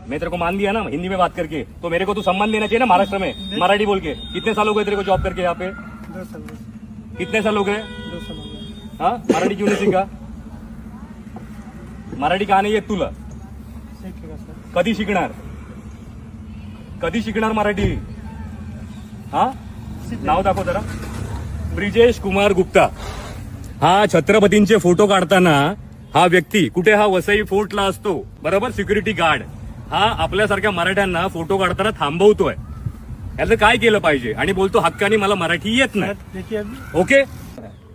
मैं तेरे को मान दिया ना हिंदी में बात करके, तो मेरे को तू सम्मान देना चाहिए ना महाराष्ट्र में मराठी बोल के। कितने साल हो गए तेरे को जॉब करके यहाँ पे? 2 साल। कितने साल हो गए? 2 साल हो गए। हाँ, मराठी क्यों नाही शिका? मराठी का नाही येत तुला? शिकेगा सर। कधी शिकणार? कधी शिकणार मराठी? हा, नाव दाखव जरा. ब्रिजेश कुमार गुप्ता. हा छत्रपतींचे फोटो काढताना हा व्यक्ती कुठे, हा वसई फोर्टला असतो बरोबर, सिक्युरिटी गार्ड. हा आपल्यासारख्या मराठ्यांना फोटो काढताना थांबवतोय. याचं काय केलं पाहिजे? आणि बोलतो हक्कानी मला मराठी येत नाही. देखिए अभी ओके,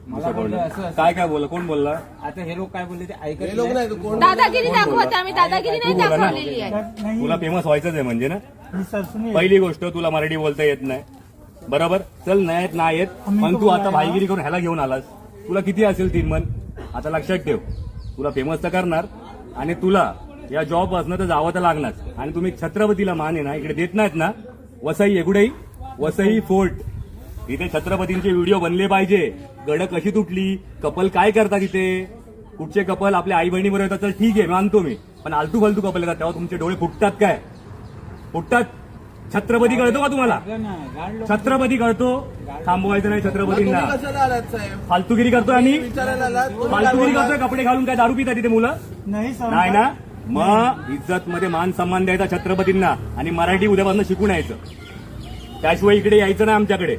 मला बोललं असं काय बोलला? कोण बोलला? आता हे लोक काय बोलले ते ऐकत हे लोक नाही तर कोण दादागिरी दाखवत आम्ही दादागिरी नाही तू बोला ना. दाखवलेली आहे. नहीं तुला फेमस व्हायचंच आहे म्हणजे ना. नहीं सर सुनिए। पहिली गोष्ट, तुला मराठी बोलता येत नाही बरोबर. चल नाही येत नाही येत, पण तू आता भाईगिरी करून ह्याला घेऊन आलास. तुला किती असेल 3 मन? आता लक्षात ठेव, तुला फेमस तर करणार आणि तुला या जॉब असणं तर जावं तर लागणार. आणि तुम्ही छत्रपतीला मान आहे ना इकडे देत नाहीत ना. वसई एगुडई, वसई फोर्ट, इथे छत्रपतींचे व्हिडिओ बनले पाहिजे. गड कशी तुटली, कपल काय करतात इथे, कुठचे कपल आपल्या आई बहिणी बरोबर येतात तर ठीक आहे मानतो मी, पण आलतू फालतू कपल येतात तेव्हा तुमचे डोळे फुटतात काय? फुटतात. छत्रपती कळतो का तुम्हाला? छत्रपती कळतो. थांबवायचं नाही छत्रपतींना. तुम्ही कशाला आलात साहेब? फालतूगिरी करतोय आम्ही, विचारायला आलात? तुम्ही फालतूगिरी काय करतोय. कपडे घालून काय दारू पितात तिथे मुलं? नहीं सर। नाही ना. मग इज्जत मध्ये मान सन्मान द्यायचा छत्रपतींना आणि मराठी उद्यापासून शिकून यायचं. त्याशिवाय इकडे यायचं नाही आमच्याकडे.